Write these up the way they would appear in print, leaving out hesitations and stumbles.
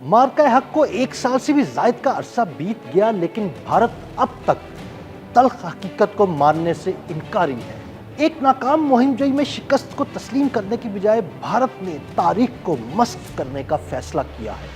मार्का हक को 1 साल से भी जायद का अरसा बीत गया, लेकिन भारत अब तक तल्ख हकीकत को मानने से इनकारी है। एक नाकाम मुहिम में शिकस्त को तस्लीम करने की बजाय भारत ने तारीख को मस्क करने का फैसला किया है।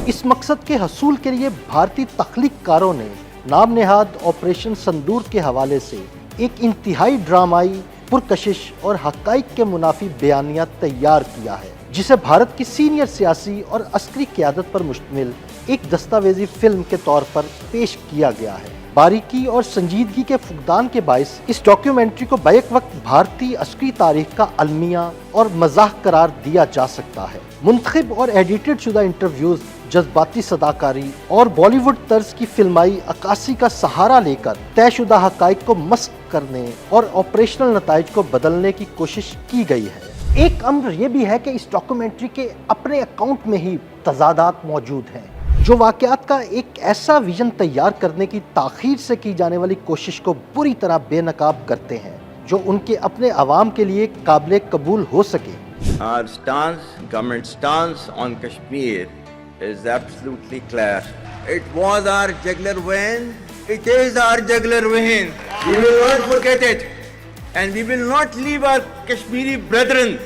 इस मकसद के हसूल के लिए भारतीय तख्लीककारों ने नाम नेहाद ऑपरेशन संदूर के हवाले से एक इंतहाई ड्रामाई, पुरकशिश और हक़ाइक़ के मुनाफी बयानिया तैयार किया है, जिसे भारत की सीनियर सियासी और अस्करी क़यादत पर मुश्तमिल एक दस्तावेजी फिल्म के तौर पर पेश किया गया है। बारीकी और संजीदगी के फुकदान के बायस इस डॉक्यूमेंट्री को बैक वक्त भारतीय अस्करी तारीख का अलमिया और मजाक करार दिया जा सकता है। मुंतखब और एडिटेड शुदा इंटरव्यूज़, जज्बाती सदाकारी और बॉलीवुड तर्ज की फिल्माई अक्कासी का सहारा लेकर तयशुदा हक़ाइक़ को मस्क करने और ऑपरेशनल नताइज को बदलने की कोशिश की गई है। एक अम्र यह भी है कि इस डॉक्यूमेंट्री के अपने अकाउंट में ही तजादात मौजूद हैं, जो वाक़यात का एक ऐसा विजन तैयार करने की ताख़ीर से की जाने वाली कोशिश को बुरी तरह बेनकाब करते हैं, जो उनके अपने अवाम के लिए काबिल कबूल हो सके। Our stance, government stance on Kashmir is absolutely clear. It was our jugular vein. It is our jugular vein. We will not forget it, and we will not leave our Kashmiri brethren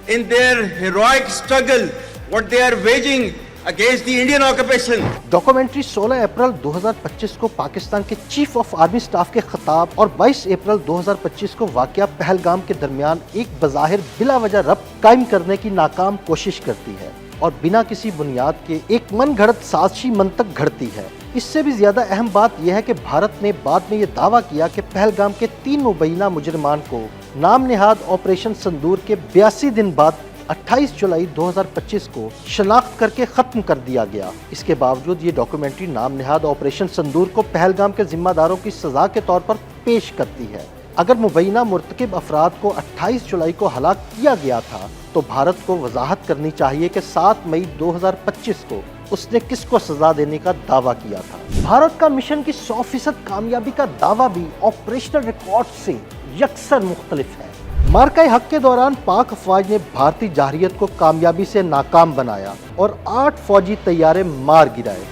in their heroic struggle, what they are waging against the Indian occupation. Documentary 16 अप्रैल 2025 को पाकिस्तान के chief of army staff के खिताब और 22 अप्रैल 2025 को वाक़या पहलगाम के दरमियान एक बज़ाहिर बिला वजह रब्त कायम करने की नाकाम कोशिश करती है और बिना किसी बुनियाद के एक मन घड़त साजिशी मंतक घड़ती है। इससे भी ज्यादा अहम बात यह है कि भारत ने बाद में ये दावा किया कि पहलगाम के 3 मुबैना मुजरिमान को नाम नेहाद ऑपरेशन संदूर के 82 दिन बाद 28 जुलाई 2025 को शनाख्त करके ख़त्म कर दिया गया। इसके बावजूद ये डॉक्यूमेंट्री नाम नेहाद ऑपरेशन संदूर को पहलगाम के जिम्मेदारों की सज़ा के तौर पर पेश करती है। अगर मुबैना मुर्तकिब अफराद को 28 जुलाई को हलाक किया गया था, तो भारत को वजाहत करनी चाहिए कि 7 मई 2025 को उसने किसको सजा देने का दावा किया था। भारत का मिशन की 100% कामयाबी का दावा भी ऑपरेशनल रिकॉर्ड से यकसर मुख्तलिफ है। मार्का हक के दौरान पाक अफवाज ने भारतीय जहरियत को कामयाबी से नाकाम बनाया और 8 फौजी तैयारे मार गिराए।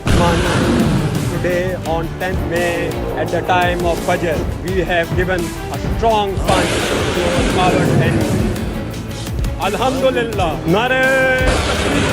Today on 10th May at the time of Fajr, we have given a strong punch to our smothered enemy. Alhamdulillah. Nare Takbir.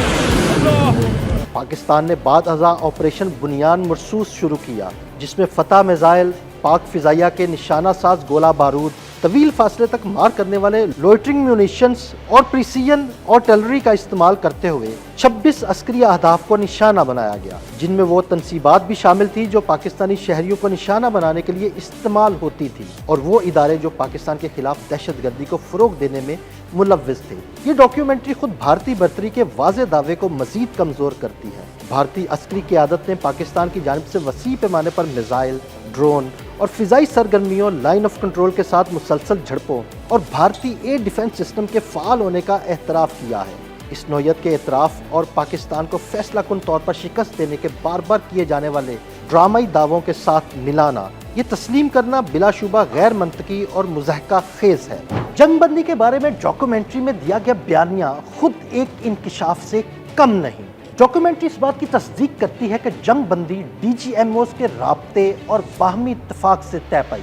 Pakistan ने बाद अज़ा ऑपरेशन बुनियान मरसूस शुरू किया, जिसमें फतह मिसाइल, पाक फ़िज़ाइया के निशाना साज गोला बारूद, तवील फासले तक मार करने वाले लोइटरिंग म्यूनिशंस और प्रिसीजन आर्टिलरी का इस्तेमाल करते हुए 26 अस्करी अहदाफ को निशाना बनाया गया, जिनमें वो तनसीबात भी शामिल थी जो पाकिस्तानी शहरियों को निशाना बनाने के लिए इस्तेमाल होती थी, और वो इदारे जो पाकिस्तान के खिलाफ दहशत गर्दी को फ़रोग देने में मुलव्विस थे। ये डॉक्यूमेंट्री खुद भारतीय बर्तरी के वाज़े दावे को मज़ीद कमज़ोर करती है। भारतीय अस्करी क़यादत ने पाकिस्तान की जानिब से वसी पैमाने पर मिसाइल, ड्रोन और फ़िज़ाई सरगर्मियों, लाइन ऑफ कंट्रोल के साथ मुसलसल झड़पों और भारतीय एयर डिफेंस सिस्टम के फ़ाल होने का एहतराफ़ किया है। इस नौयत के एतराफ़ और पाकिस्तान को फैसला कुन तौर पर शिकस्त देने के बार बार किए जाने वाले ड्रामाई दावों के साथ मिलाना, ये तस्लीम करना बिलाशुबा गैर मंतकी और मुज़हका खेज़ है। जंगबंदी के बारे में डॉक्यूमेंट्री में दिया गया बयानिया खुद एक इंकिशाफ से कम नहीं। डॉक्यूमेंट्री इस बात की तस्दीक करती है कि जंगबंदी DGMOs के राब्ते और बाहमी इत्तफाक से तय पाई।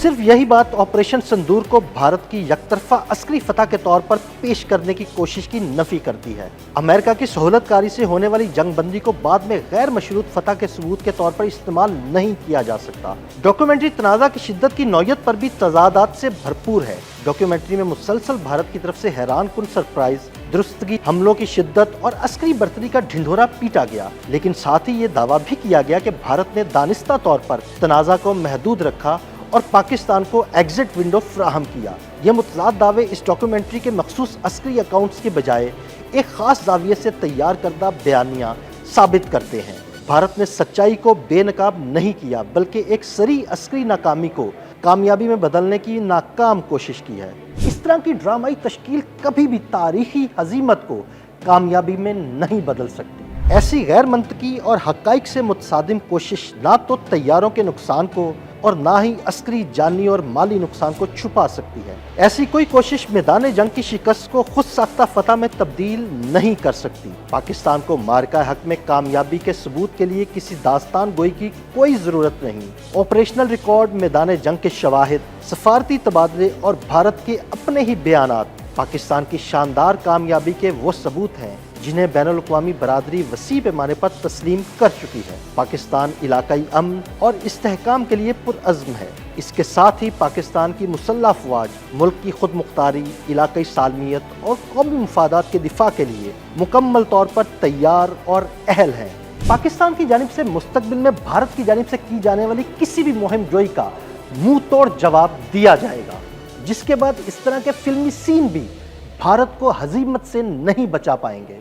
सिर्फ यही बात ऑपरेशन संदूर को भारत की यकतरफा अस्करी फतह के तौर पर पेश करने की कोशिश की नफी करती है। अमेरिका की सहूलतकारी से होने वाली जंगबंदी को बाद में गैर मशरूत फतह के सबूत के तौर पर इस्तेमाल नहीं किया जा सकता। डॉक्यूमेंट्री तनाज़ा की शिद्दत की नौयत पर भी तजादात से भरपूर है। डॉक्यूमेंट्री में मुसलसल भारत की तरफ से हैरान कुन सरप्राइज, दुरुस्तगी, हमलों की शिद्दत और अस्करी बर्तरी का ढिंढोरा पीटा गया, लेकिन साथ ही ये दावा भी किया गया कि भारत ने दानिस्ता तौर पर तनाज़ा को महदूद रखा और पाकिस्तान को एग्जिट विंडो फ्राहम किया। ये मुतज़ाद दावे इस डॉक्यूमेंट्री के मखसूस अस्करी अकाउंट्स के बजाय एक ख़ास जाविये से तैयार करदा बयानिया साबित करते हैं। भारत ने सच्चाई को बेनकाब नहीं किया, बल्कि एक सरी अस्करी नाकामी को कामयाबी में बदलने की नाकाम कोशिश की है। इस तरह की ड्रामाई तश्कील कभी भी तारीखी हज़ीमत को कामयाबी में नहीं बदल सकती। ऐसी गैर मंतकी और हक़ाइक़ से मुतसादिम कोशिश ना तो तैयारों के नुकसान को اور نہ ہی عسکری جانی اور مالی نقصان کو چھپا سکتی ہے۔ ایسی کوئی کوشش میدان جنگ کی شکست کو خود ساختہ فتح میں تبدیل نہیں کر سکتی۔ پاکستان کو معرکہ حق میں کامیابی کے ثبوت کے لیے کسی داستان گوئی کی کوئی ضرورت نہیں۔ آپریشنل ریکارڈ، میدان جنگ کے شواہد، سفارتی تبادلے اور بھارت کے اپنے ہی بیانات پاکستان کی شاندار کامیابی کے وہ ثبوت ہیں جنہیں بین الاقوامی برادری وسیع پیمانے پر تسلیم کر چکی ہے۔ پاکستان علاقائی امن اور استحکام کے لیے پرعزم ہے۔ اس کے ساتھ ہی پاکستان کی مسلح افواج ملک کی خود مختاری، علاقائی سالمیت اور قومی مفادات کے دفاع کے لیے مکمل طور پر تیار اور اہل ہیں۔ پاکستان کی جانب سے مستقبل میں بھارت کی جانب سے کی جانے والی کسی بھی مہم جوئی کا منہ توڑ جواب دیا جائے گا، جس کے بعد اس طرح کے فلمی سین بھی بھارت کو ہزیمت سے نہیں بچا پائیں گے۔